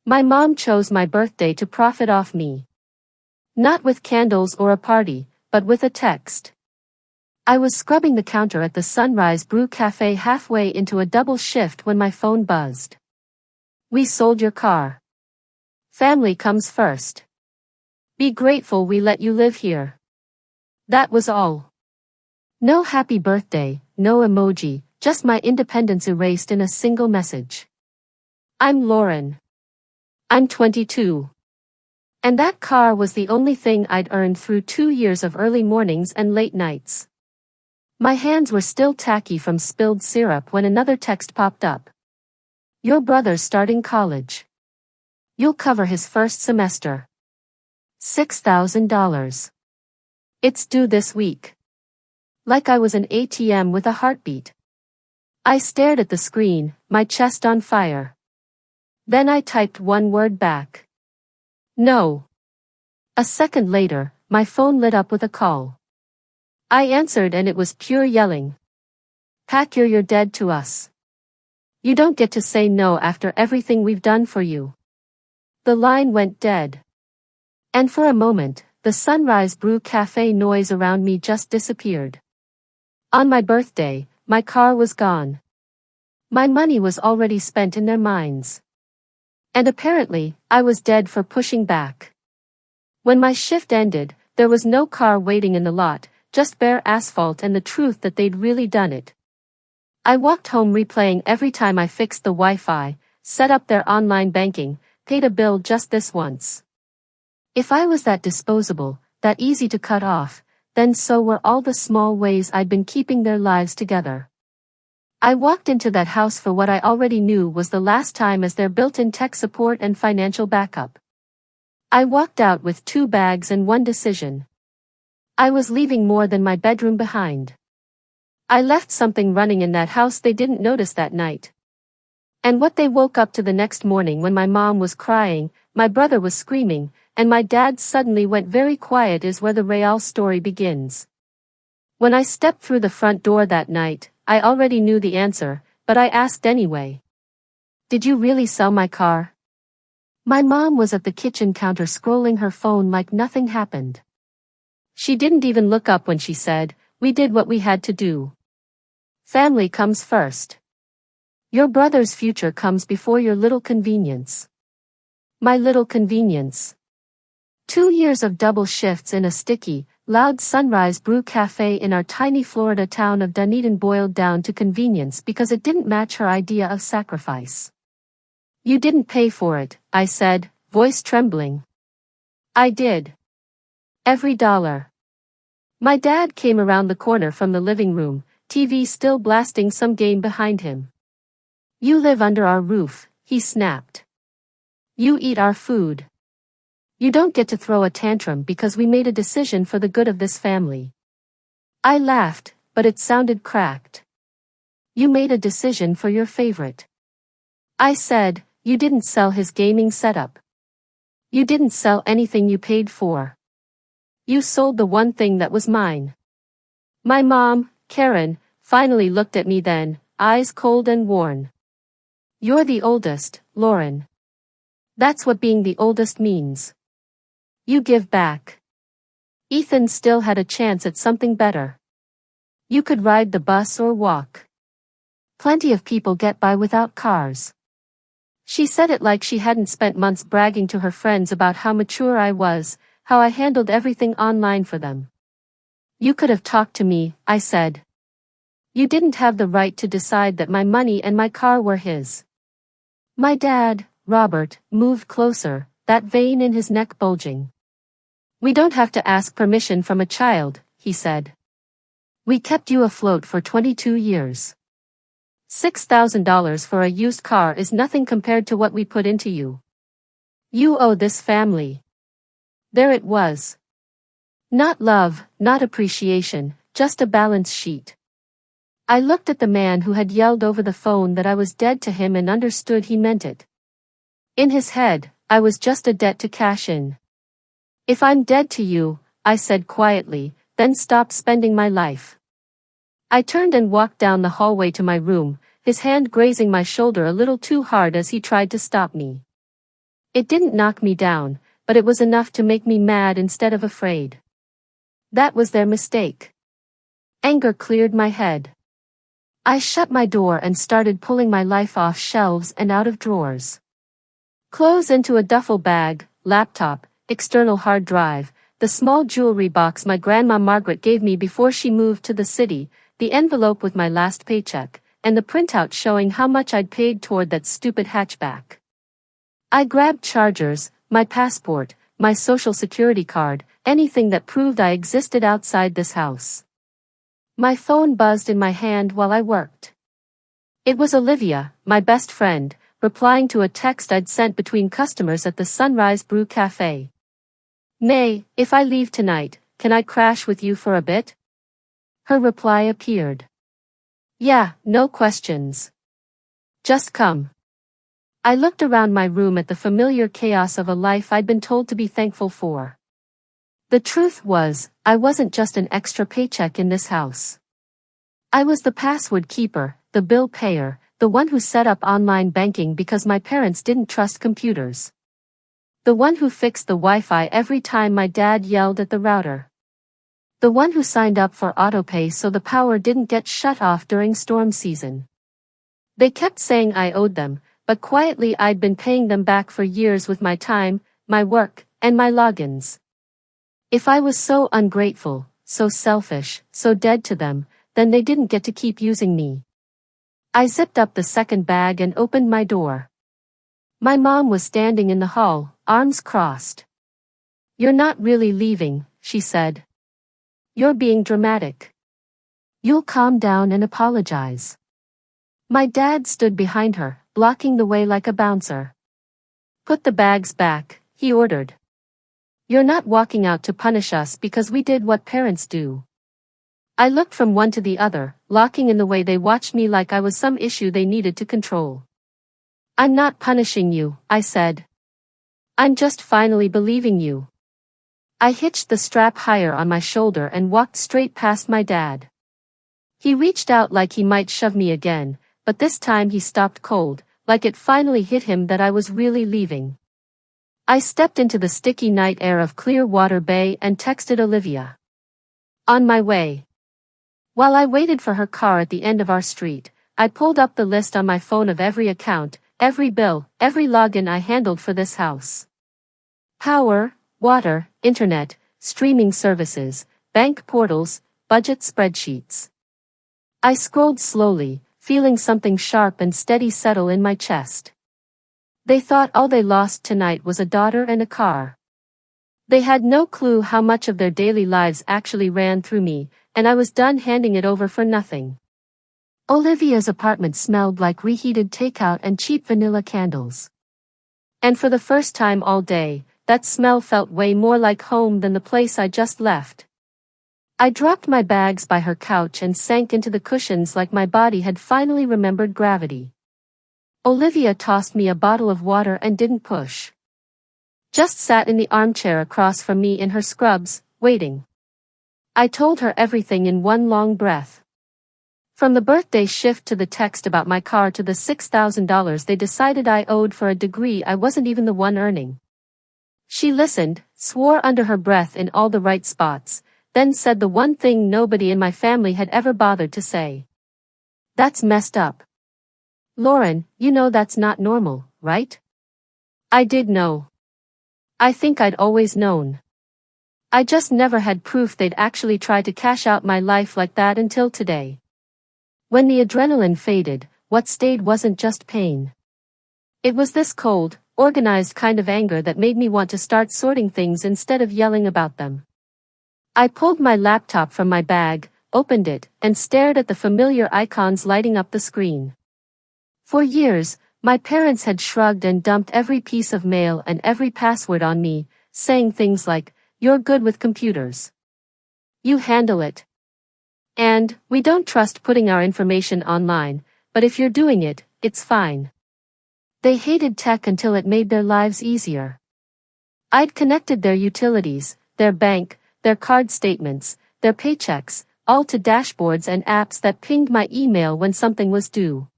My mom chose my birthday to profit off me. Not with candles or a party, but with a text. I was scrubbing the counter at the Sunrise Brew Cafe halfway into a double shift when my phone buzzed. We sold your car. Family comes first. Be grateful we let you live here. That was all. No happy birthday, no emoji, just my independence erased in a single message. I'm Lauren. I'm 22. And that car was the only thing I'd earned through 2 years of early mornings and late nights. My hands were still tacky from spilled syrup when another text popped up. Your brother's starting college. You'll cover his first semester. $6,000. It's due this week. Like I was an ATM with a heartbeat. I stared at the screen, my chest on fire. Then I typed one word back. No. A second later, my phone lit up with a call. I answered and it was pure yelling. Pack you're dead to us. You don't get to say no after everything we've done for you. The line went dead. And for a moment, the Sunrise Brew Cafe noise around me just disappeared. On my birthday, my car was gone. My money was already spent in their minds. And apparently, I was dead for pushing back. When my shift ended, there was no car waiting in the lot, just bare asphalt and the truth that they'd really done it. I walked home replaying every time I fixed the Wi-Fi, set up their online banking, paid a bill just this once. If I was that disposable, that easy to cut off, then so were all the small ways I'd been keeping their lives together. I walked into that house for what I already knew was the last time as their built-in tech support and financial backup. I walked out with 2 bags and one decision. I was leaving more than my bedroom behind. I left something running in that house they didn't notice that night. And what they woke up to the next morning when my mom was crying, my brother was screaming, and my dad suddenly went very quiet is where the real story begins. When I stepped through the front door that night, I already knew the answer, but I asked anyway. Did you really sell my car? My mom was at the kitchen counter scrolling her phone like nothing happened. She didn't even look up when she said, "We did what we had to do. Family comes first. Your brother's future comes before your little convenience." My little convenience. 2 years of double shifts in a sticky, loud Sunrise Brew Cafe in our tiny Florida town of Dunedin boiled down to convenience because it didn't match her idea of sacrifice. You didn't pay for it, I said, voice trembling. I did. Every dollar. My dad came around the corner from the living room, TV still blasting some game behind him. You live under our roof, he snapped. You eat our food. You don't get to throw a tantrum because we made a decision for the good of this family. I laughed, but it sounded cracked. You made a decision for your favorite. I said, you didn't sell his gaming setup. You didn't sell anything you paid for. You sold the one thing that was mine. My mom, Karen, finally looked at me then, eyes cold and worn. You're the oldest, Lauren. That's what being the oldest means. You give back. Ethan still had a chance at something better. You could ride the bus or walk. Plenty of people get by without cars. She said it like she hadn't spent months bragging to her friends about how mature I was, how I handled everything online for them. You could have talked to me, I said. You didn't have the right to decide that my money and my car were his. My dad, Robert, moved closer, that vein in his neck bulging. We don't have to ask permission from a child, he said. We kept you afloat for 22 years. $6,000 for a used car is nothing compared to what we put into you. You owe this family. There it was. Not love, not appreciation, just a balance sheet. I looked at the man who had yelled over the phone that I was dead to him and understood he meant it. In his head, I was just a debt to cash in. If I'm dead to you, I said quietly, then stop spending my life. I turned and walked down the hallway to my room, his hand grazing my shoulder a little too hard as he tried to stop me. It didn't knock me down, but it was enough to make me mad instead of afraid. That was their mistake. Anger cleared my head. I shut my door and started pulling my life off shelves and out of drawers. Clothes into a duffel bag, laptop, external hard drive, the small jewelry box my grandma Margaret gave me before she moved to the city, the envelope with my last paycheck, and the printout showing how much I'd paid toward that stupid hatchback. I grabbed chargers, my passport, my social security card, anything that proved I existed outside this house. My phone buzzed in my hand while I worked. It was Olivia, my best friend, replying to a text I'd sent between customers at the Sunrise Brew Cafe. "May, if I leave tonight, can I crash with you for a bit?" Her reply appeared. "Yeah, no questions. Just come." I looked around my room at the familiar chaos of a life I'd been told to be thankful for. The truth was, I wasn't just an extra paycheck in this house. I was the password keeper, the bill payer, the one who set up online banking because my parents didn't trust computers. The one who fixed the Wi-Fi every time my dad yelled at the router. The one who signed up for autopay so the power didn't get shut off during storm season. They kept saying I owed them, but quietly I'd been paying them back for years with my time, my work, and my logins. If I was so ungrateful, so selfish, so dead to them, then they didn't get to keep using me. I zipped up the second bag and opened my door. My mom was standing in the hall, arms crossed. "You're not really leaving," she said. "You're being dramatic. You'll calm down and apologize." My dad stood behind her, blocking the way like a bouncer. "Put the bags back," he ordered. "You're not walking out to punish us because we did what parents do." I looked from one to the other, locking in the way they watched me like I was some issue they needed to control. "I'm not punishing you," I said. "I'm just finally believing you." I hitched the strap higher on my shoulder and walked straight past my dad. He reached out like he might shove me again, but this time he stopped cold, like it finally hit him that I was really leaving. I stepped into the sticky night air of Clearwater Bay and texted Olivia. "On my way." While I waited for her car at the end of our street, I pulled up the list on my phone of every account, every bill, every login I handled for this house. Power, water, internet, streaming services, bank portals, budget spreadsheets. I scrolled slowly, feeling something sharp and steady settle in my chest. They thought all they lost tonight was a daughter and a car. They had no clue how much of their daily lives actually ran through me, and I was done handing it over for nothing. Olivia's apartment smelled like reheated takeout and cheap vanilla candles. And for the first time all day, that smell felt way more like home than the place I just left. I dropped my bags by her couch and sank into the cushions like my body had finally remembered gravity. Olivia tossed me a bottle of water and didn't push. Just sat in the armchair across from me in her scrubs, waiting. I told her everything in one long breath. From the birthday shift to the text about my car to the $6,000 they decided I owed for a degree I wasn't even the one earning. She listened, swore under her breath in all the right spots, then said the one thing nobody in my family had ever bothered to say. "That's messed up. Lauren, you know that's not normal, right?" I did know. I think I'd always known. I just never had proof they'd actually try to cash out my life like that until today. When the adrenaline faded, what stayed wasn't just pain. It was this cold, organized kind of anger that made me want to start sorting things instead of yelling about them. I pulled my laptop from my bag, opened it, and stared at the familiar icons lighting up the screen. For years, my parents had shrugged and dumped every piece of mail and every password on me, saying things like, "You're good with computers. You handle it. And, we don't trust putting our information online, but if you're doing it, it's fine." They hated tech until it made their lives easier. I'd connected their utilities, their bank, their card statements, their paychecks, all to dashboards and apps that pinged my email when something was due.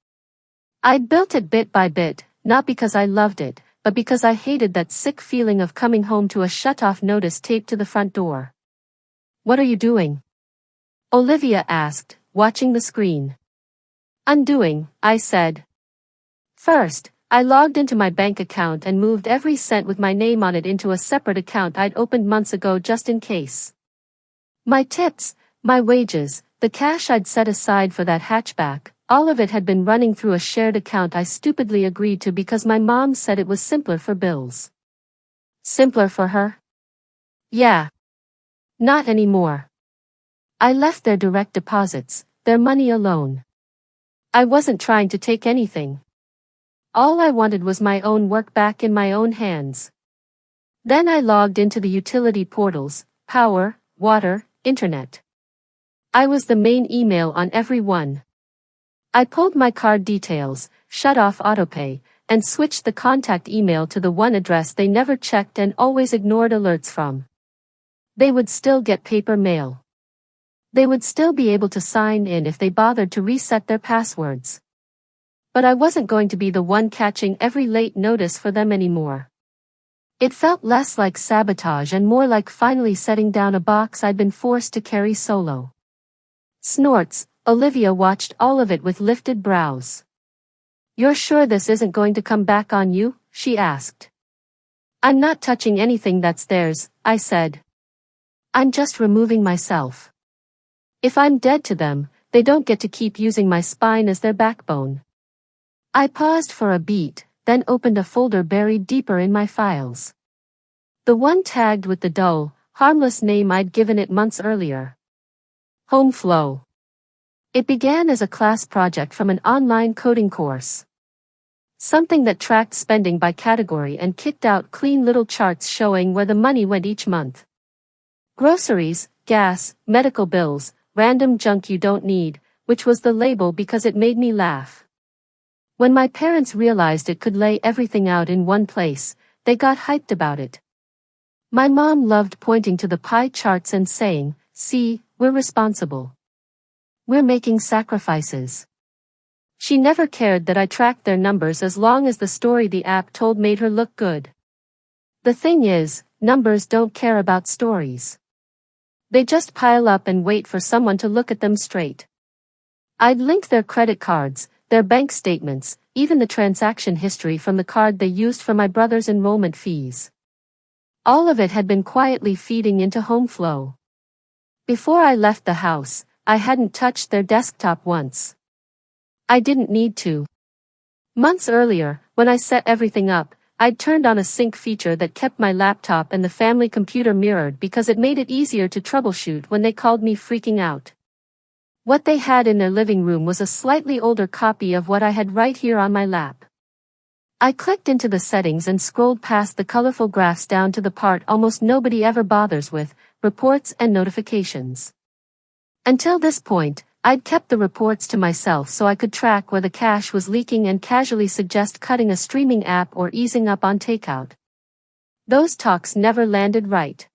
I'd built it bit by bit, not because I loved it, but because I hated that sick feeling of coming home to a shut-off notice taped to the front door. "What are you doing?" Olivia asked, watching the screen. "Undoing," I said. First, I logged into my bank account and moved every cent with my name on it into a separate account I'd opened months ago just in case. My tips, my wages, the cash I'd set aside for that hatchback, all of it had been running through a shared account I stupidly agreed to because my mom said it was simpler for bills. Simpler for her? Yeah. Not anymore. I left their direct deposits, their money alone. I wasn't trying to take anything. All I wanted was my own work back in my own hands. Then I logged into the utility portals, power, water, internet. I was the main email on every one. I pulled my card details, shut off autopay, and switched the contact email to the one address they never checked and always ignored alerts from. They would still get paper mail. They would still be able to sign in if they bothered to reset their passwords. But I wasn't going to be the one catching every late notice for them anymore. It felt less like sabotage and more like finally setting down a box I'd been forced to carry solo. Snorts, Olivia watched all of it with lifted brows. "You're sure this isn't going to come back on you?" she asked. "I'm not touching anything that's theirs," I said. "I'm just removing myself. If I'm dead to them, they don't get to keep using my spine as their backbone." I paused for a beat, then opened a folder buried deeper in my files. The one tagged with the dull, harmless name I'd given it months earlier. Home Flow. It began as a class project from an online coding course. Something that tracked spending by category and kicked out clean little charts showing where the money went each month. Groceries, gas, medical bills, random junk you don't need, which was the label because it made me laugh. When my parents realized it could lay everything out in one place, they got hyped about it. My mom loved pointing to the pie charts and saying, "See, we're responsible. We're making sacrifices." She never cared that I tracked their numbers as long as the story the app told made her look good. The thing is, numbers don't care about stories. They just pile up and wait for someone to look at them straight. I'd link their credit cards, their bank statements, even the transaction history from the card they used for my brother's enrollment fees. All of it had been quietly feeding into Home Flow. Before I left the house, I hadn't touched their desktop once. I didn't need to. Months earlier, when I set everything up, I'd turned on a sync feature that kept my laptop and the family computer mirrored because it made it easier to troubleshoot when they called me freaking out. What they had in their living room was a slightly older copy of what I had right here on my lap. I clicked into the settings and scrolled past the colorful graphs down to the part almost nobody ever bothers with, reports and notifications. Until this point, I'd kept the reports to myself so I could track where the cash was leaking and casually suggest cutting a streaming app or easing up on takeout. Those talks never landed right.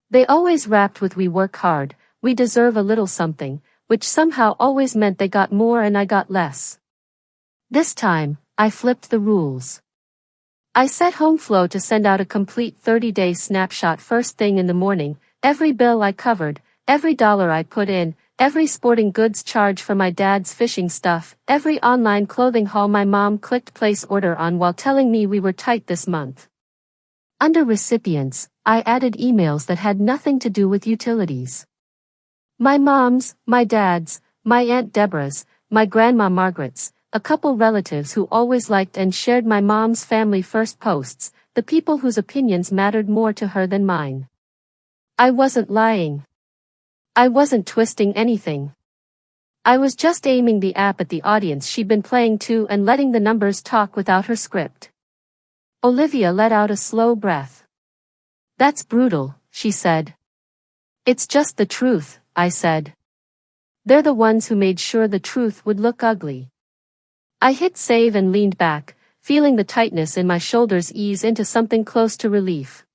They always wrapped with "we work hard, we deserve a little something," which somehow always meant they got more and I got less. This time, I flipped the rules. I set Home Flow to send out a complete 30-day snapshot first thing in the morning, every bill I covered, every dollar I put in, every sporting goods charge for my dad's fishing stuff, every online clothing haul my mom clicked place order on while telling me we were tight this month. Under recipients, I added emails that had nothing to do with utilities. My mom's, my dad's, my Aunt Deborah's, my Grandma Margaret's, a couple relatives who always liked and shared my mom's family first posts, the people whose opinions mattered more to her than mine. I wasn't lying. I wasn't twisting anything. I was just aiming the app at the audience she'd been playing to and letting the numbers talk without her script. Olivia let out a slow breath. "That's brutal," she said. "It's just the truth," I said. "They're the ones who made sure the truth would look ugly." I hit save and leaned back, feeling the tightness in my shoulders ease into something close to relief.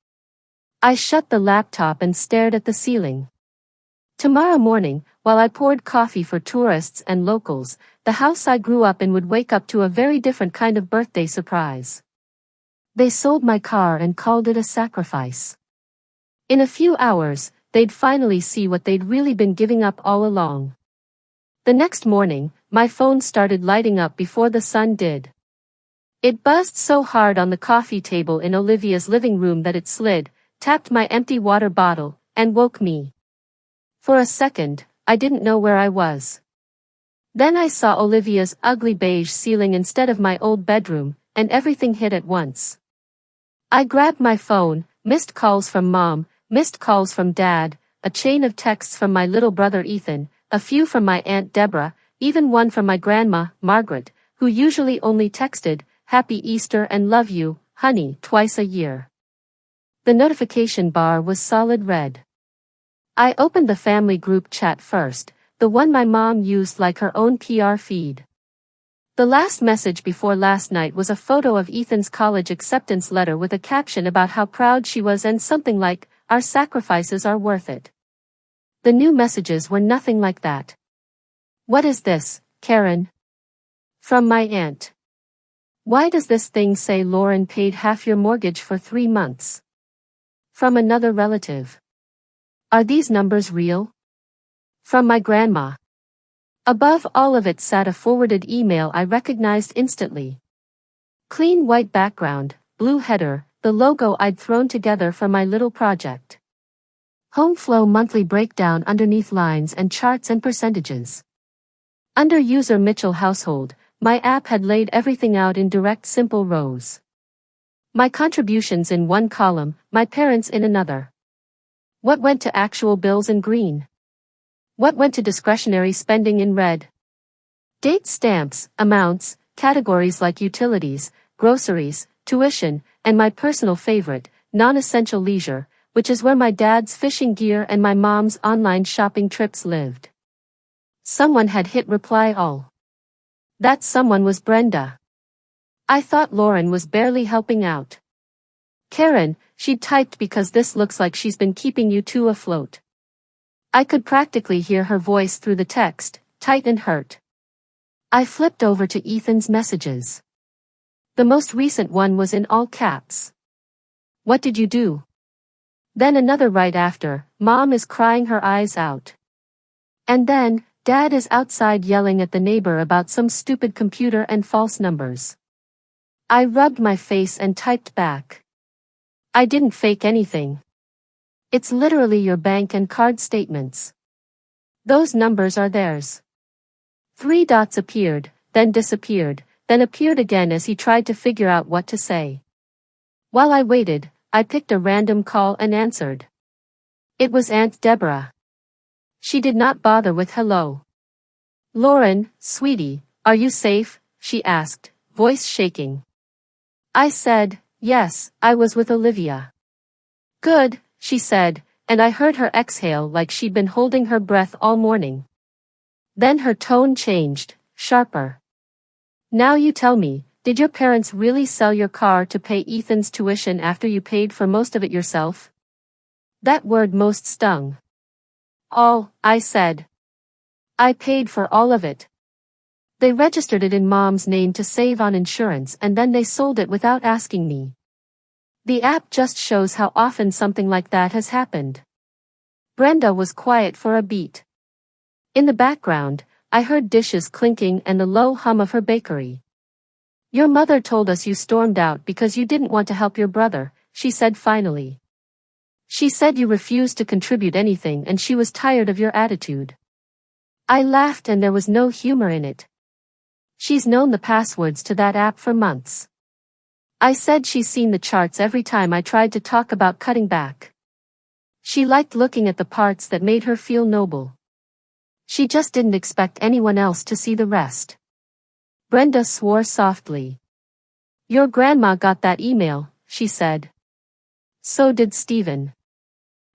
I shut the laptop and stared at the ceiling. Tomorrow morning, while I poured coffee for tourists and locals, the house I grew up in would wake up to a very different kind of birthday surprise. They sold my car and called it a sacrifice. In a few hours, they'd finally see what they'd really been giving up all along. The next morning, my phone started lighting up before the sun did. It buzzed so hard on the coffee table in Olivia's living room that it slid, tapped my empty water bottle, and woke me. For a second, I didn't know where I was. Then I saw Olivia's ugly beige ceiling instead of my old bedroom, and everything hit at once. I grabbed my phone, missed calls from Mom, missed calls from Dad, a chain of texts from my little brother Ethan, a few from my Aunt Deborah, even one from my grandma, Margaret, who usually only texted, "Happy Easter and love you, honey," twice a year. The notification bar was solid red. I opened the family group chat first, the one my mom used like her own PR feed. The last message before last night was a photo of Ethan's college acceptance letter with a caption about how proud she was and something like, "Our sacrifices are worth it." The new messages were nothing like that. "What is this, Karen?" From my aunt. "Why does this thing say Lauren paid half your mortgage for 3 months?" From another relative. "Are these numbers real?" From my grandma. Above all of it sat a forwarded email I recognized instantly. Clean white background, blue header, the logo I'd thrown together for my little project. Home flow monthly breakdown underneath lines and charts and percentages. Under user Mitchell household, my app had laid everything out in direct simple rows. My contributions in one column, my parents in another. What went to actual bills in green? What went to discretionary spending in red? Date stamps, amounts, categories like utilities, groceries, tuition, and my personal favorite, non-essential leisure, which is where my dad's fishing gear and my mom's online shopping trips lived. Someone had hit reply all. That someone was Brenda. I thought Lauren was barely helping out. "Karen," she typed, "because this looks like she's been keeping you two afloat." I could practically hear her voice through the text, tight and hurt. I flipped over to Ethan's messages. The most recent one was in all caps. "What did you do?" Then another right after, "Mom is crying her eyes out." And then, "Dad is outside yelling at the neighbor about some stupid computer and false numbers." I rubbed my face and typed back. "I didn't fake anything. It's literally your bank and card statements. Those numbers are theirs." 3 dots appeared, then disappeared, then appeared again as he tried to figure out what to say. While I waited, I picked a random call and answered. It was Aunt Deborah. She did not bother with hello. "Lauren, sweetie, are you safe?" she asked, voice shaking. I said, "Yes, I was with Olivia." "Good," she said, and I heard her exhale like she'd been holding her breath all morning. Then her tone changed, sharper. "Now you tell me, did your parents really sell your car to pay Ethan's tuition after you paid for most of it yourself?" That word most stung. "All," I said. "I paid for all of it. They registered it in Mom's name to save on insurance and then they sold it without asking me." The app just shows how often something like that has happened. Brenda was quiet for a beat. In the background, I heard dishes clinking and the low hum of her bakery. "Your mother told us you stormed out because you didn't want to help your brother," she said finally. "She said you refused to contribute anything and she was tired of your attitude." I laughed and there was no humor in it. "She's known the passwords to that app for months." I said she's seen the charts every time I tried to talk about cutting back. She liked looking at the parts that made her feel noble. She just didn't expect anyone else to see the rest. Brenda swore softly. "Your grandma got that email," she said. "So did Stephen.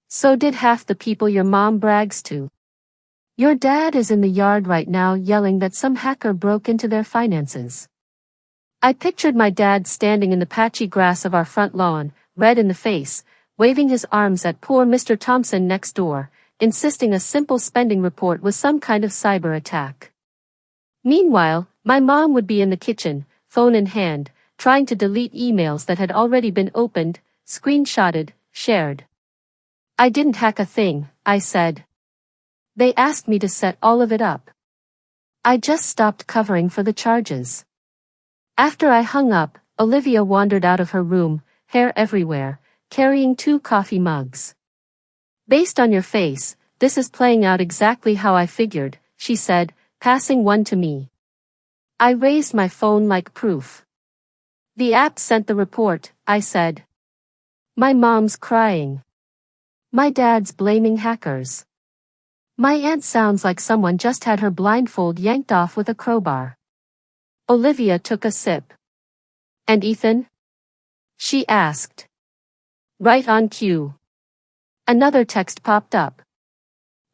So did half the people your mom brags to. Your dad is in the yard right now yelling that some hacker broke into their finances." I pictured my dad standing in the patchy grass of our front lawn, red in the face, waving his arms at poor Mr. Thompson next door, insisting a simple spending report was some kind of cyber attack. Meanwhile, my mom would be in the kitchen, phone in hand, trying to delete emails that had already been opened, screenshotted, shared. I didn't hack a thing, I said. They asked me to set all of it up. I just stopped covering for the charges. After I hung up, Olivia wandered out of her room, hair everywhere, carrying 2 coffee mugs. Based on your face, this is playing out exactly how I figured, she said, passing one to me. I raised my phone like proof. The app sent the report, I said. My mom's crying. My dad's blaming hackers. My aunt sounds like someone just had her blindfold yanked off with a crowbar. Olivia took a sip. And Ethan? She asked. Right on cue. Another text popped up.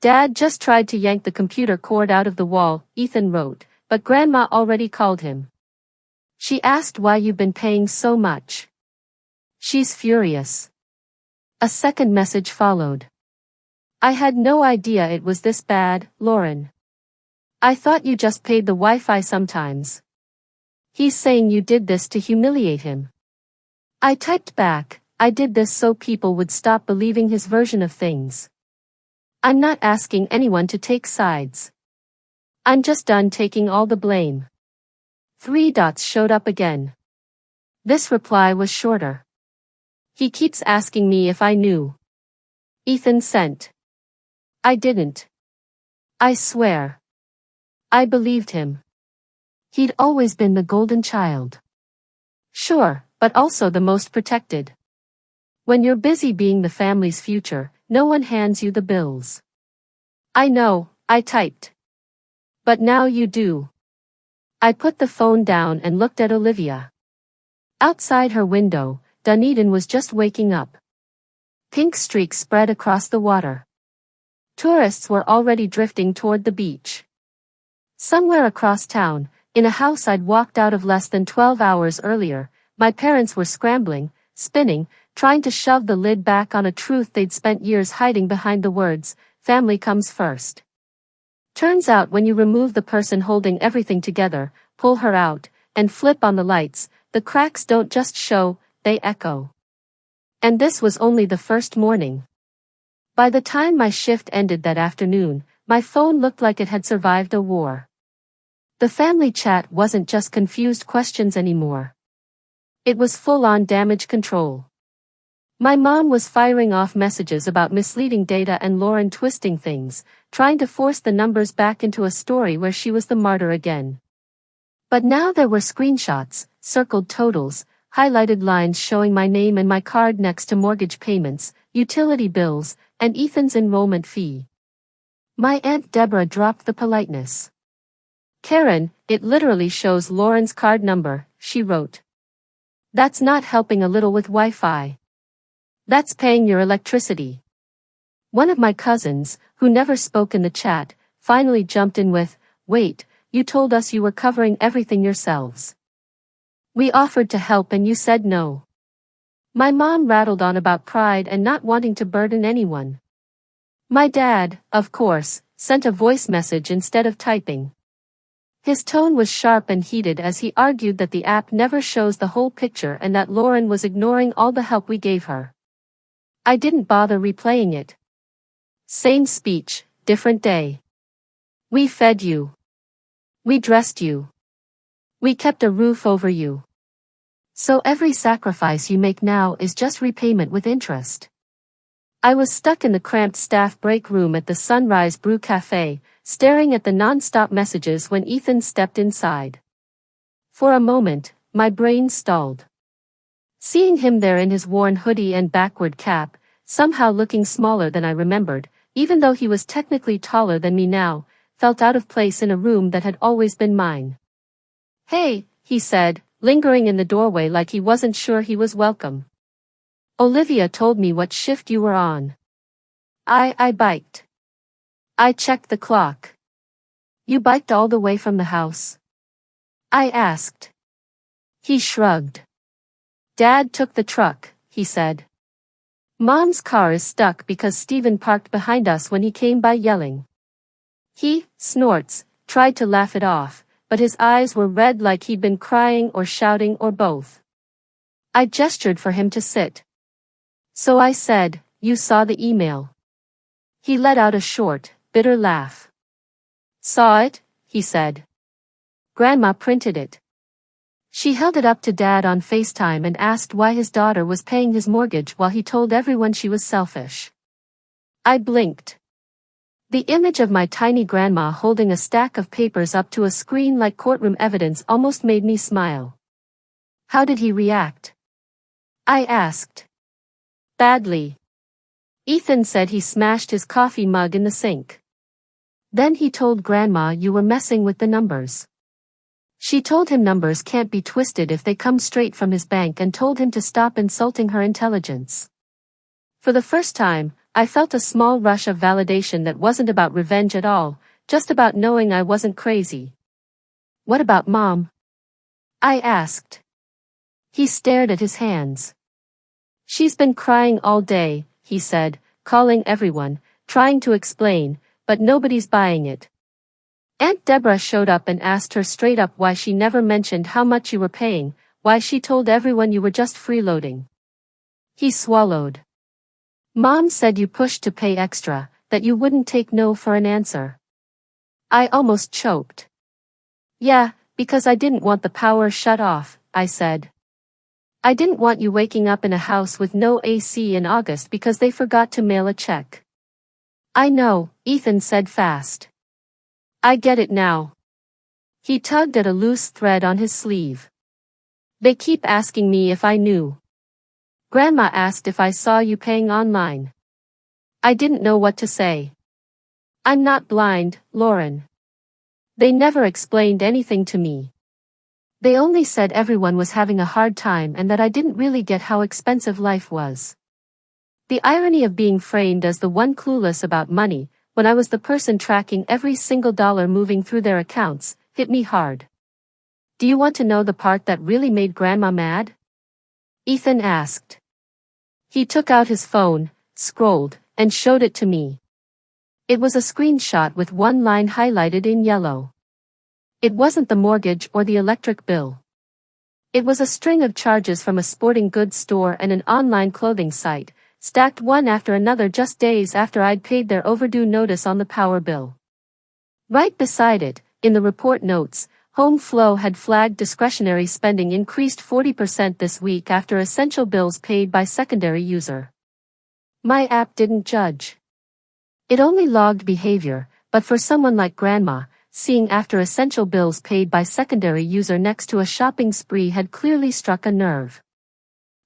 Dad just tried to yank the computer cord out of the wall, Ethan wrote, but Grandma already called him. She asked why you've been paying so much. She's furious. A second message followed. I had no idea it was this bad, Lauren. I thought you just paid the Wi-Fi sometimes. He's saying you did this to humiliate him. I typed back, I did this so people would stop believing his version of things. I'm not asking anyone to take sides. I'm just done taking all the blame. 3 dots showed up again. This reply was shorter. He keeps asking me if I knew. Ethan sent. I didn't. I swear. I believed him. He'd always been the golden child. Sure, but also the most protected. When you're busy being the family's future, no one hands you the bills. I know, I typed. But now you do. I put the phone down and looked at Olivia. Outside her window, Dunedin was just waking up. Pink streaks spread across the water. Tourists were already drifting toward the beach. Somewhere across town, in a house I'd walked out of less than 12 hours earlier, my parents were scrambling, spinning, trying to shove the lid back on a truth they'd spent years hiding behind the words, family comes first. Turns out when you remove the person holding everything together, pull her out, and flip on the lights, the cracks don't just show, they echo. And this was only the first morning. By the time my shift ended that afternoon, my phone looked like it had survived a war. The family chat wasn't just confused questions anymore. It was full-on damage control. My mom was firing off messages about misleading data and Lauren twisting things, trying to force the numbers back into a story where she was the martyr again. But now there were screenshots, circled totals, highlighted lines showing my name and my card next to mortgage payments, utility bills, and Ethan's enrollment fee. My Aunt Deborah dropped the politeness. Karen, it literally shows Lauren's card number, she wrote. That's not helping a little with Wi-Fi. That's paying your electricity. One of my cousins, who never spoke in the chat, finally jumped in with, wait, you told us you were covering everything yourselves. We offered to help and you said no. My mom rattled on about pride and not wanting to burden anyone. My dad, of course, sent a voice message instead of typing. His tone was sharp and heated as he argued that the app never shows the whole picture and that Lauren was ignoring all the help we gave her. I didn't bother replaying it. Same speech, different day. We fed you. We dressed you. We kept a roof over you. So every sacrifice you make now is just repayment with interest. I was stuck in the cramped staff break room at the Sunrise Brew Cafe, staring at the non-stop messages when Ethan stepped inside. For a moment, my brain stalled. Seeing him there in his worn hoodie and backward cap, somehow looking smaller than I remembered, even though he was technically taller than me now, felt out of place in a room that had always been mine. Hey, he said, lingering in the doorway like he wasn't sure he was welcome. Olivia told me what shift you were on. I biked. I checked the clock. You biked all the way from the house? I asked. He shrugged. Dad took the truck, he said. Mom's car is stuck because Steven parked behind us when he came by yelling. He, snorts, tried to laugh it off, but his eyes were red like he'd been crying or shouting or both. I gestured for him to sit. So I said, "You saw the email." He let out a short, bitter laugh. "Saw it?" he said. "Grandma printed it. She held it up to Dad on FaceTime and asked why his daughter was paying his mortgage while he told everyone she was selfish." I blinked. The image of my tiny grandma holding a stack of papers up to a screen like courtroom evidence almost made me smile. "How did he react?" I asked. "Badly. Ethan said he smashed his coffee mug in the sink. Then he told Grandma you were messing with the numbers. She told him numbers can't be twisted if they come straight from his bank and told him to stop insulting her intelligence." For the first time, I felt a small rush of validation that wasn't about revenge at all, just about knowing I wasn't crazy. "What about Mom?" I asked. He stared at his hands. "She's been crying all day," he said, calling everyone, trying to explain, but nobody's buying it. "Aunt Deborah showed up and asked her straight up why she never mentioned how much you were paying, why she told everyone you were just freeloading." He swallowed. "Mom said you pushed to pay extra, that you wouldn't take no for an answer." I almost choked. "Yeah, because I didn't want the power shut off," I said. "I didn't want you waking up in a house with no AC in August because they forgot to mail a check." "I know," Ethan said fast. "I get it now." He tugged at a loose thread on his sleeve. "They keep asking me if I knew. Grandma asked if I saw you paying online." I didn't know what to say. "I'm not blind, Lauren. They never explained anything to me. They only said everyone was having a hard time and that I didn't really get how expensive life was." The irony of being framed as the one clueless about money, when I was the person tracking every single dollar moving through their accounts, hit me hard. "Do you want to know the part that really made Grandma mad?" Ethan asked. He took out his phone, scrolled, and showed it to me. It was a screenshot with one line highlighted in yellow. It wasn't the mortgage or the electric bill. It was a string of charges from a sporting goods store and an online clothing site, stacked one after another just days after I'd paid their overdue notice on the power bill. Right beside it, in the report notes, Home Flow had flagged discretionary spending increased 40% this week after essential bills paid by secondary user. My app didn't judge. It only logged behavior, but for someone like Grandma, seeing after essential bills paid by secondary user next to a shopping spree had clearly struck a nerve.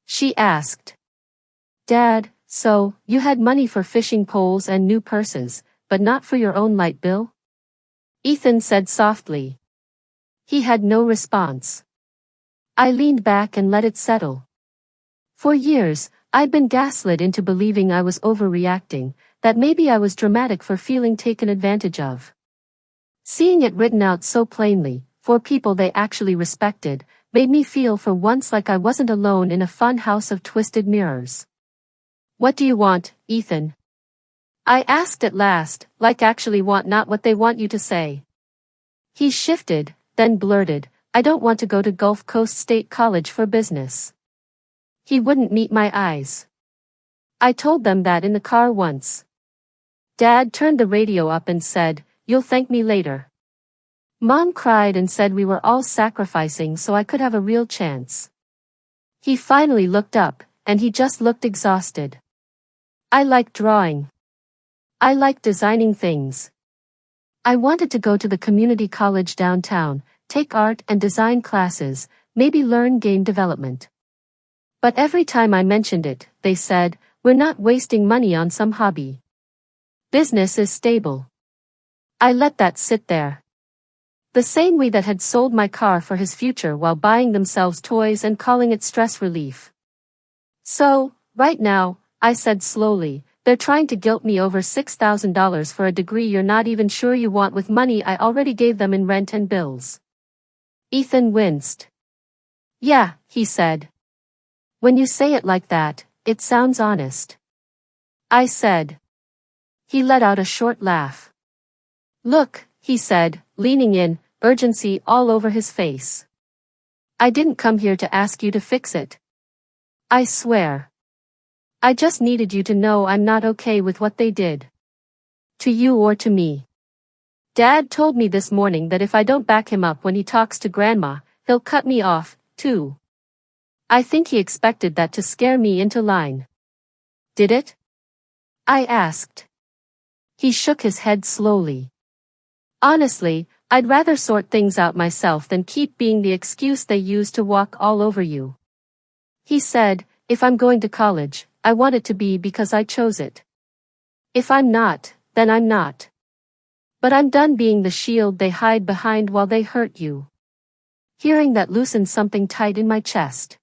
She asked. "Dad, so, you had money for fishing poles and new purses, but not for your own light bill?" Ethan said softly. He had no response. I leaned back and let it settle. For years, I'd been gaslit into believing I was overreacting, that maybe I was dramatic for feeling taken advantage of. Seeing it written out so plainly, for people they actually respected, made me feel for once like I wasn't alone in a fun house of twisted mirrors. "What do you want, Ethan?" I asked at last, like actually want, not what they want you to say. He shifted, then blurted, "I don't want to go to Gulf Coast State College for business." He wouldn't meet my eyes. I told them that in the car once. Dad turned the radio up and said, "You'll thank me later." Mom cried and said we were all sacrificing so I could have a real chance. He finally looked up, and he just looked exhausted. "I like drawing. I like designing things. I wanted to go to the community college downtown, take art and design classes, maybe learn game development. But every time I mentioned it, they said, we're not wasting money on some hobby. Business is stable." I let that sit there. The same way that had sold my car for his future while buying themselves toys and calling it stress relief. "So, right now," I said slowly, "they're trying to guilt me over $6,000 for a degree you're not even sure you want with money I already gave them in rent and bills." Ethan winced. "Yeah," he said. "When you say it like that, it sounds honest." I said. He let out a short laugh. "Look," he said, leaning in, urgency all over his face. I didn't come here to ask you to fix it. I swear. I just needed you to know I'm not okay with what they did. To you or to me. Dad told me this morning that if I don't back him up when he talks to Grandma, he'll cut me off, too. I think he expected that to scare me into line. Did it? I asked. He shook his head slowly. Honestly, I'd rather sort things out myself than keep being the excuse they use to walk all over you. He said, if I'm going to college, I want it to be because I chose it. If I'm not, then I'm not. But I'm done being the shield they hide behind while they hurt you. Hearing that loosened something tight in my chest.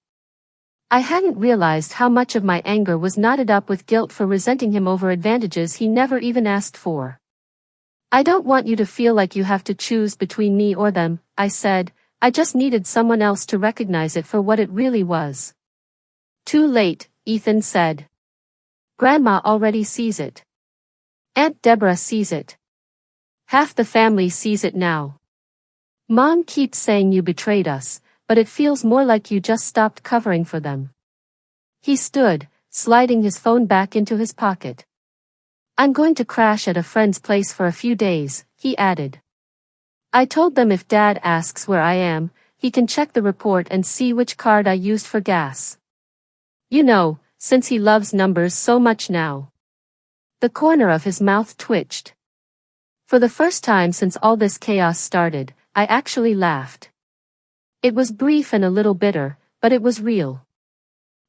I hadn't realized how much of my anger was knotted up with guilt for resenting him over advantages he never even asked for. I don't want you to feel like you have to choose between me or them, I said. I just needed someone else to recognize it for what it really was. Too late, Ethan said. Grandma already sees it. Aunt Deborah sees it. Half the family sees it now. Mom keeps saying you betrayed us, but it feels more like you just stopped covering for them. He stood, sliding his phone back into his pocket. I'm going to crash at a friend's place for a few days, he added. I told them if Dad asks where I am, he can check the report and see which card I used for gas. You know, since he loves numbers so much now. The corner of his mouth twitched. For the first time since all this chaos started, I actually laughed. It was brief and a little bitter, but it was real.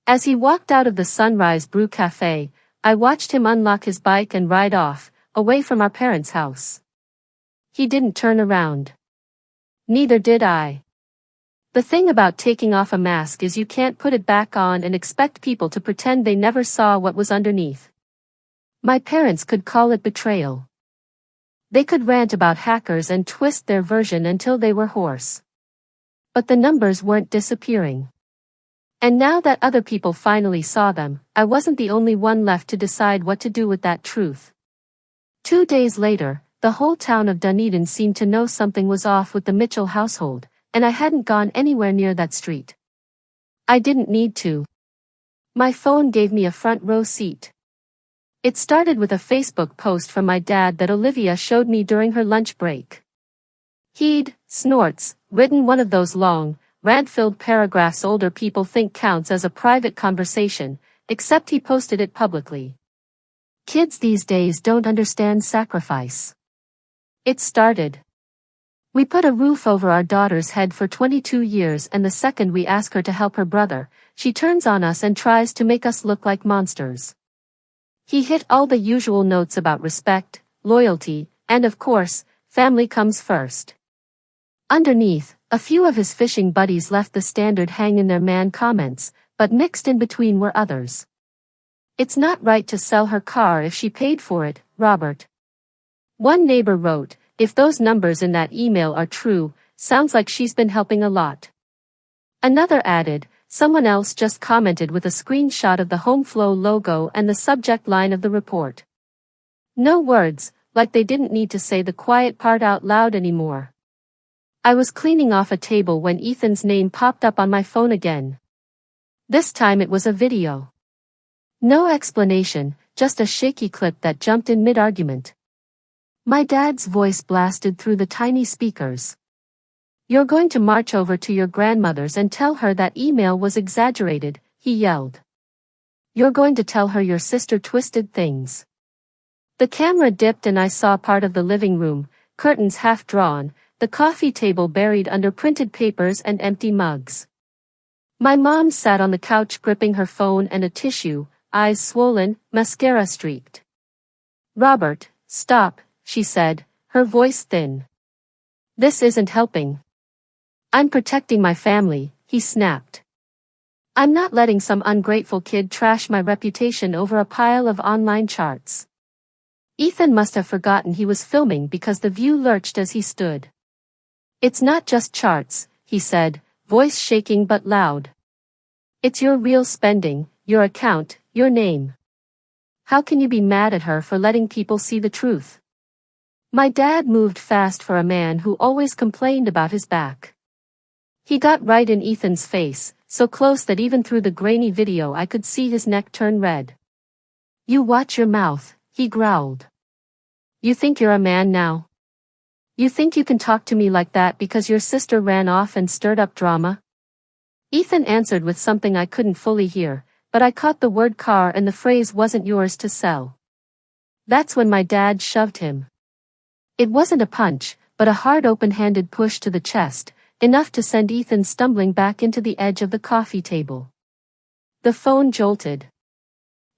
As he walked out of the Sunrise Brew Cafe, I watched him unlock his bike and ride off, away from our parents' house. He didn't turn around. Neither did I. The thing about taking off a mask is you can't put it back on and expect people to pretend they never saw what was underneath. My parents could call it betrayal. They could rant about hackers and twist their version until they were hoarse. But the numbers weren't disappearing. And now that other people finally saw them, I wasn't the only one left to decide what to do with that truth. 2 days later, the whole town of Dunedin seemed to know something was off with the Mitchell household, and I hadn't gone anywhere near that street. I didn't need to. My phone gave me a front row seat. It started with a Facebook post from my dad that Olivia showed me during her lunch break. He'd, snorts, written one of those long, rant-filled paragraphs older people think counts as a private conversation, except he posted it publicly. Kids these days don't understand sacrifice. It started. We put a roof over our daughter's head for 22 years, and the second we ask her to help her brother, she turns on us and tries to make us look like monsters. He hit all the usual notes about respect, loyalty, and of course, family comes first. Underneath, a few of his fishing buddies left the standard hang in their man comments, but mixed in between were others. It's not right to sell her car if she paid for it, Robert. One neighbor wrote, if those numbers in that email are true, sounds like she's been helping a lot. Another added, someone else just commented with a screenshot of the HomeFlow logo and the subject line of the report. No words, like they didn't need to say the quiet part out loud anymore. I was cleaning off a table when Ethan's name popped up on my phone again. This time it was a video. No explanation, just a shaky clip that jumped in mid-argument. My dad's voice blasted through the tiny speakers. You're going to march over to your grandmother's and tell her that email was exaggerated, he yelled. You're going to tell her your sister twisted things. The camera dipped and I saw part of the living room, curtains half drawn, the coffee table buried under printed papers and empty mugs. My mom sat on the couch gripping her phone and a tissue, eyes swollen, mascara streaked. Robert, stop, she said, her voice thin. This isn't helping. I'm protecting my family, he snapped. I'm not letting some ungrateful kid trash my reputation over a pile of online charts. Ethan must have forgotten he was filming because the view lurched as he stood. It's not just charts, he said, voice shaking but loud. It's your real spending, your account, your name. How can you be mad at her for letting people see the truth? My dad moved fast for a man who always complained about his back. He got right in Ethan's face, so close that even through the grainy video I could see his neck turn red. "You watch your mouth," he growled. "You think you're a man now? You think you can talk to me like that because your sister ran off and stirred up drama?" Ethan answered with something I couldn't fully hear, but I caught the word car and the phrase "wasn't yours to sell." That's when my dad shoved him. It wasn't a punch, but a hard open-handed push to the chest, enough to send Ethan stumbling back into the edge of the coffee table. The phone jolted.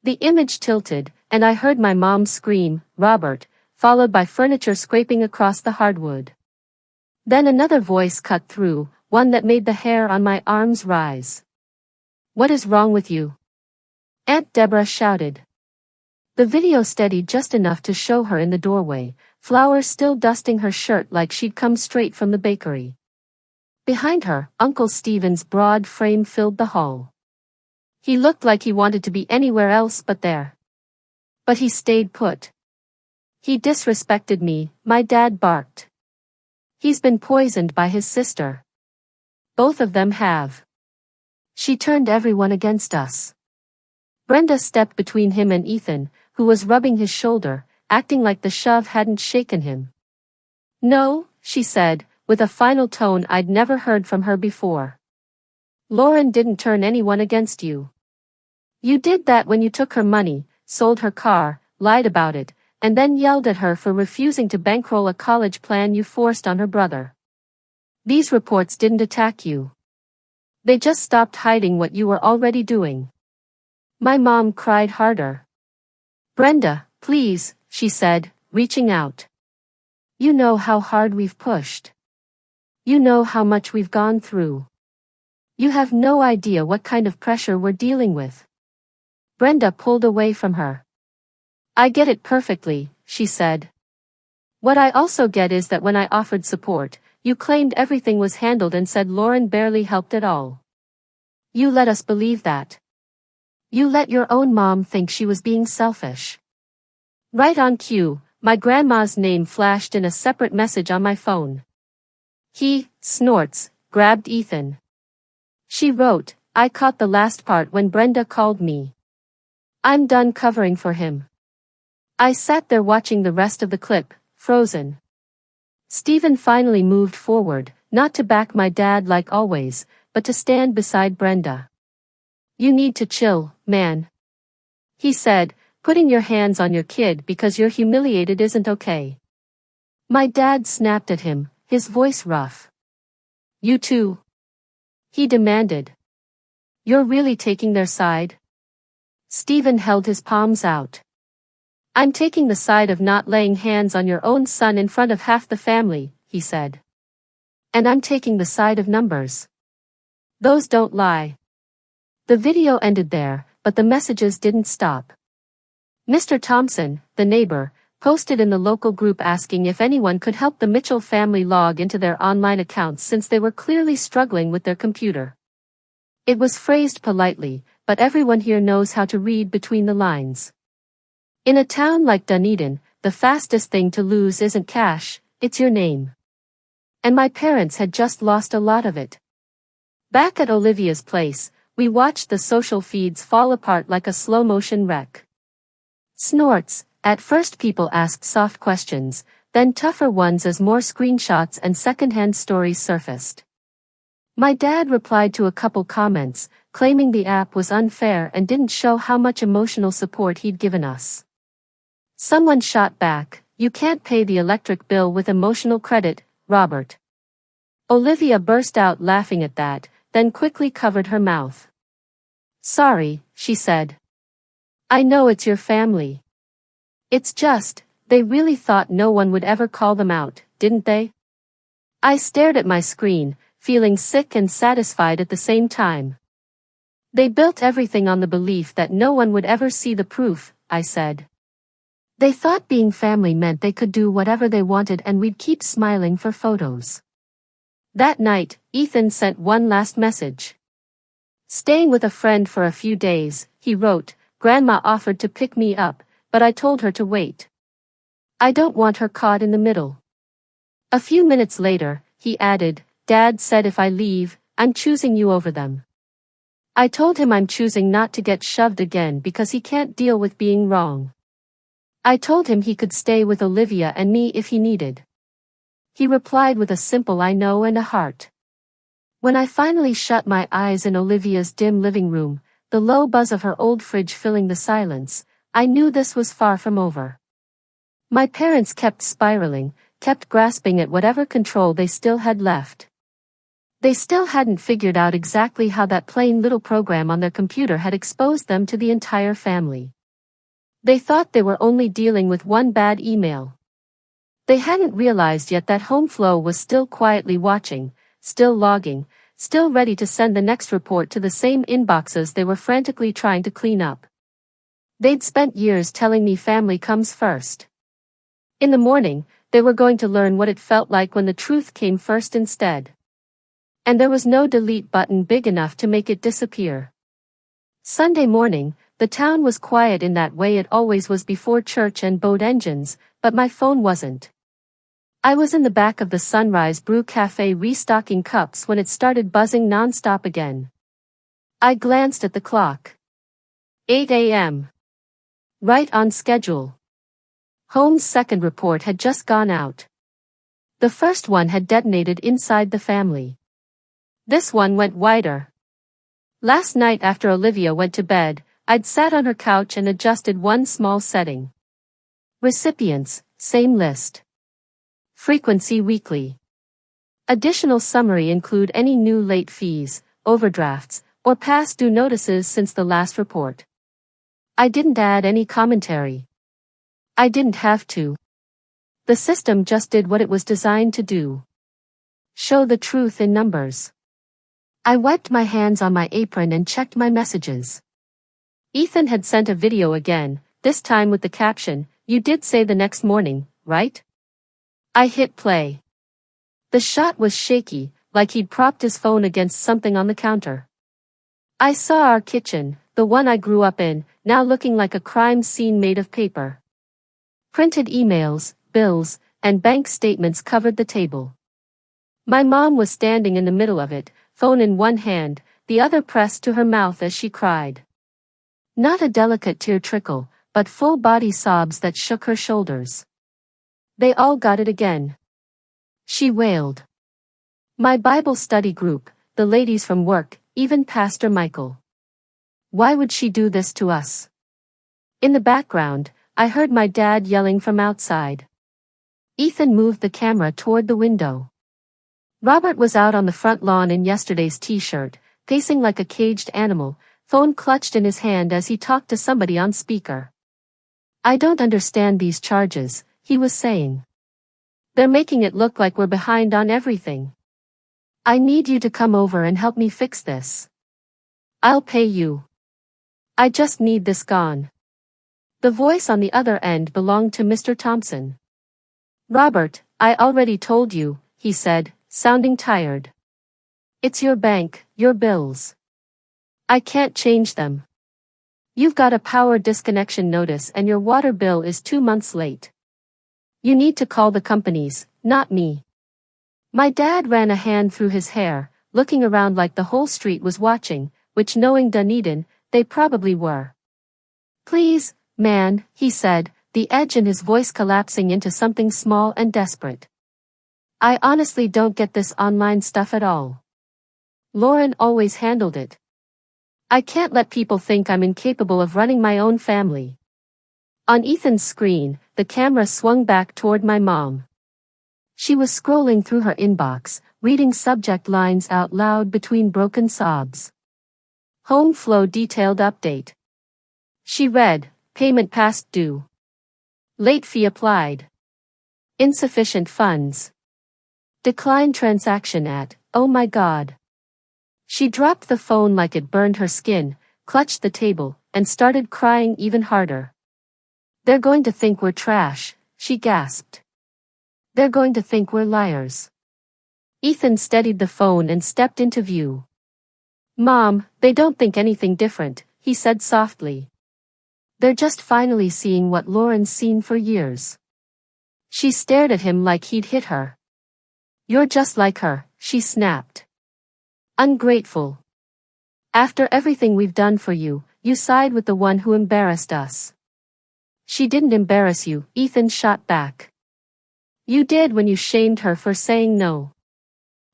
The image tilted, and I heard my mom scream, "Robert," followed by furniture scraping across the hardwood. Then another voice cut through, one that made the hair on my arms rise. "What is wrong with you?" Aunt Deborah shouted. The video steadied just enough to show her in the doorway, flowers still dusting her shirt like she'd come straight from the bakery. Behind her, Uncle Stephen's broad frame filled the hall. He looked like he wanted to be anywhere else but there. But he stayed put. "He disrespected me," my dad barked. "He's been poisoned by his sister. Both of them have. She turned everyone against us." Brenda stepped between him and Ethan, who was rubbing his shoulder, acting like the shove hadn't shaken him. "No," she said, with a final tone I'd never heard from her before. "Lauren didn't turn anyone against you. You did that when you took her money, sold her car, lied about it, and then yelled at her for refusing to bankroll a college plan you forced on her brother. These reports didn't attack you. They just stopped hiding what you were already doing." My mom cried harder. "Brenda, please," she said, reaching out. "You know how hard we've pushed. You know how much we've gone through. You have no idea what kind of pressure we're dealing with." Brenda pulled away from her. "I get it perfectly," she said. "What I also get is that when I offered support, you claimed everything was handled and said Lauren barely helped at all. You let us believe that. You let your own mom think she was being selfish." Right on cue, my grandma's name flashed in a separate message on my phone. "He snorts," grabbed Ethan. She wrote, "I caught the last part when Brenda called me. I'm done covering for him." I sat there watching the rest of the clip, frozen. Stephen finally moved forward, not to back my dad like always, but to stand beside Brenda. "You need to chill, man," he said, "putting your hands on your kid because you're humiliated isn't okay." My dad snapped at him, his voice rough. "You too?" he demanded. "You're really taking their side?" Stephen held his palms out. "I'm taking the side of not laying hands on your own son in front of half the family," he said. "And I'm taking the side of numbers. Those don't lie." The video ended there, but the messages didn't stop. Mr. Thompson, the neighbor, posted in the local group asking if anyone could help the Mitchell family log into their online accounts since they were clearly struggling with their computer. It was phrased politely, but everyone here knows how to read between the lines. In a town like Dunedin, the fastest thing to lose isn't cash, it's your name. And my parents had just lost a lot of it. Back at Olivia's place, we watched the social feeds fall apart like a slow-motion wreck. Snorts. At first people asked soft questions, then tougher ones as more screenshots and secondhand stories surfaced. My dad replied to a couple comments, claiming the app was unfair and didn't show how much emotional support he'd given us. Someone shot back, "You can't pay the electric bill with emotional credit, Robert." Olivia burst out laughing at that, then quickly covered her mouth. "Sorry," she said. "I know it's your family. It's just, they really thought no one would ever call them out, didn't they?" I stared at my screen, feeling sick and satisfied at the same time. "They built everything on the belief that no one would ever see the proof," I said. "They thought being family meant they could do whatever they wanted and we'd keep smiling for photos." That night, Ethan sent one last message. "Staying with a friend for a few days," he wrote. "Grandma offered to pick me up, but I told her to wait." I don't want her caught in the middle. A few minutes later, he added, Dad said if I leave, I'm choosing you over them. I told him I'm choosing not to get shoved again because he can't deal with being wrong. I told him he could stay with Olivia and me if he needed. He replied with a simple I know and a heart. When I finally shut my eyes in Olivia's dim living room, the low buzz of her old fridge filling the silence, I knew this was far from over. My parents kept spiraling, kept grasping at whatever control they still had left. They still hadn't figured out exactly how that plain little program on their computer had exposed them to the entire family. They thought they were only dealing with one bad email. They hadn't realized yet that HomeFlow was still quietly watching, still logging, still ready to send the next report to the same inboxes they were frantically trying to clean up. They'd spent years telling me family comes first. In the morning, they were going to learn what it felt like when the truth came first instead. And there was no delete button big enough to make it disappear. Sunday morning, the town was quiet in that way it always was before church and boat engines, but my phone wasn't. I was in the back of the Sunrise Brew Cafe restocking cups when it started buzzing non-stop again. I glanced at the clock. 8 a.m. Right on schedule. Home's second report had just gone out. The first one had detonated inside the family. This one went wider. Last night after Olivia went to bed, I'd sat on her couch and adjusted one small setting. Recipients, same list. Frequency weekly. Additional summary include any new late fees, overdrafts, or past due notices since the last report. I didn't add any commentary. I didn't have to. The system just did what it was designed to do. Show the truth in numbers. I wiped my hands on my apron and checked my messages. Ethan had sent a video again, this time with the caption, "You did say the next morning, right?" I hit play. The shot was shaky, like he'd propped his phone against something on the counter. I saw our kitchen, the one I grew up in, now looking like a crime scene made of paper. Printed emails, bills, and bank statements covered the table. My mom was standing in the middle of it, phone in one hand, the other pressed to her mouth as she cried. Not a delicate tear trickle, but full-body sobs that shook her shoulders. They all got it again. She wailed. My Bible study group, the ladies from work, even Pastor Michael. Why would she do this to us? In the background, I heard my dad yelling from outside. Ethan moved the camera toward the window. Robert was out on the front lawn in yesterday's t-shirt, pacing like a caged animal, phone clutched in his hand as he talked to somebody on speaker. I don't understand these charges, he was saying. They're making it look like we're behind on everything. I need you to come over and help me fix this. I'll pay you. I just need this gone. The voice on the other end belonged to Mr. Thompson. Robert, I already told you, he said, sounding tired. It's your bank, your bills. I can't change them. You've got a power disconnection notice and your water bill is 2 months late. You need to call the companies, not me. My dad ran a hand through his hair, looking around like the whole street was watching, which knowing Dunedin, they probably were. Please, man, he said, the edge in his voice collapsing into something small and desperate. I honestly don't get this online stuff at all. Lauren always handled it. I can't let people think I'm incapable of running my own family. On Ethan's screen, the camera swung back toward my mom. She was scrolling through her inbox, reading subject lines out loud between broken sobs. Home flow detailed update. She read, payment past due. Late fee applied. Insufficient funds. Decline transaction at, oh my God. She dropped the phone like it burned her skin, clutched the table, and started crying even harder. They're going to think we're trash, she gasped. They're going to think we're liars. Ethan steadied the phone and stepped into view. Mom, they don't think anything different, he said softly. They're just finally seeing what Lauren's seen for years. She stared at him like he'd hit her. "You're just like her," she snapped. "Ungrateful. After everything we've done for you, you side with the one who embarrassed us." "She didn't embarrass you," Ethan shot back. "You did when you shamed her for saying no.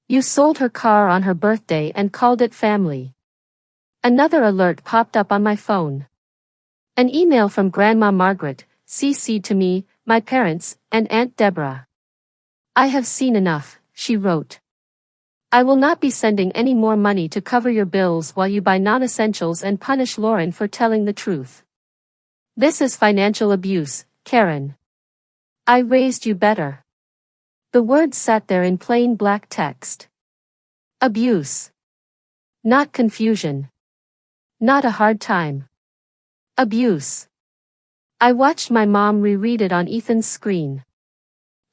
You sold her car on her birthday and called it family." Another alert popped up on my phone. An email from Grandma Margaret, CC'd to me, my parents, and Aunt Deborah. "I have seen enough," she wrote. "I will not be sending any more money to cover your bills while you buy non-essentials and punish Lauren for telling the truth. This is financial abuse, Karen. I raised you better." The words sat there in plain black text. Abuse. Not confusion. Not a hard time. Abuse. I watched my mom reread it on Ethan's screen.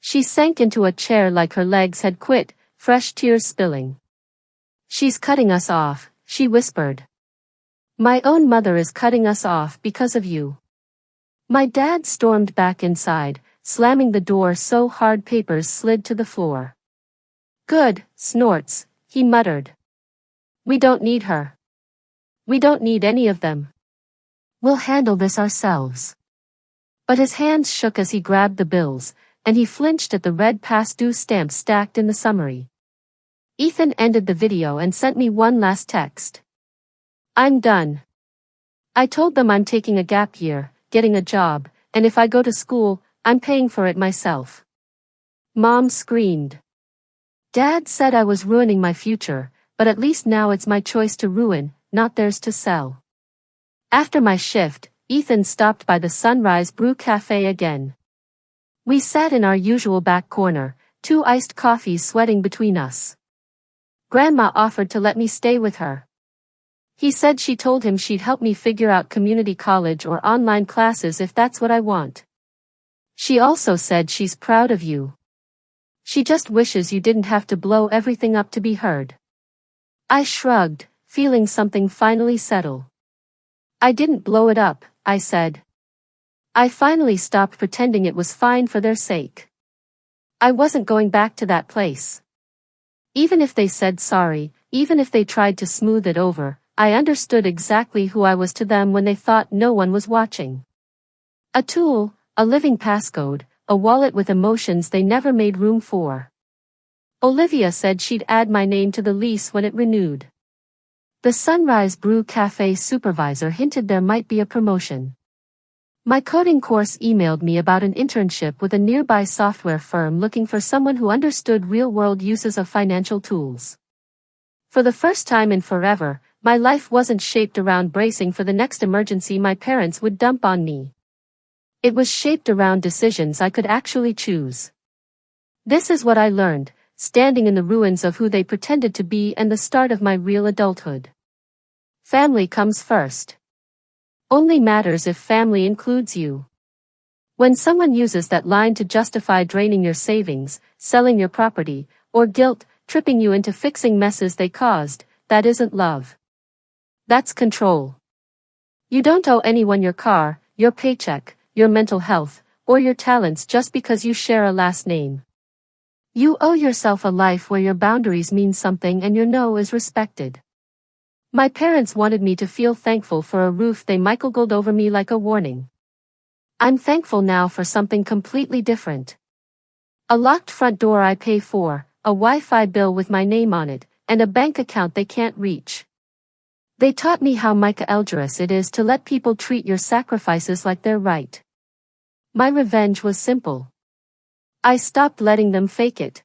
She sank into a chair like her legs had quit, fresh tears spilling. "She's cutting us off," she whispered. "My own mother is cutting us off because of you." My dad stormed back inside, slamming the door so hard papers slid to the floor. "Good," snorts, he muttered. "We don't need her. We don't need any of them. We'll handle this ourselves." But his hands shook as he grabbed the bills, and he flinched at the red past due stamps stacked in the summary. Ethan ended the video and sent me one last text. "I'm done. I told them I'm taking a gap year, getting a job, and if I go to school, I'm paying for it myself." Mom screamed. Dad said I was ruining my future, but at least now it's my choice to ruin, not theirs to sell. After my shift, Ethan stopped by the Sunrise Brew Cafe again. We sat in our usual back corner, 2 iced coffees sweating between us. Grandma offered to let me stay with her. He said she told him she'd help me figure out community college or online classes if that's what I want. She also said she's proud of you. She just wishes you didn't have to blow everything up to be heard. I shrugged, feeling something finally settle. "I didn't blow it up," I said. I finally stopped pretending it was fine for their sake. I wasn't going back to that place. Even if they said sorry, even if they tried to smooth it over, I understood exactly who I was to them when they thought no one was watching. A tool, a living passcode, a wallet with emotions they never made room for. Olivia said she'd add my name to the lease when it renewed. The Sunrise Brew Cafe supervisor hinted there might be a promotion. My coding course emailed me about an internship with a nearby software firm looking for someone who understood real-world uses of financial tools. For the first time in forever, my life wasn't shaped around bracing for the next emergency my parents would dump on me. It was shaped around decisions I could actually choose. This is what I learned, standing in the ruins of who they pretended to be and the start of my real adulthood. Family comes first. Only matters if family includes you. When someone uses that line to justify draining your savings, selling your property, or guilt-tripping you into fixing messes they caused, that isn't love. That's control. You don't owe anyone your car, your paycheck, your mental health, or your talents just because you share a last name. You owe yourself a life where your boundaries mean something and your no is respected. My parents wanted me to feel thankful for a roof they Michael-gold over me like a warning. I'm thankful now for something completely different. A locked front door I pay for, a Wi-Fi bill with my name on it, and a bank account they can't reach. They taught me how Michael-elgerous it is to let people treat your sacrifices like they're right. My revenge was simple. I stopped letting them fake it.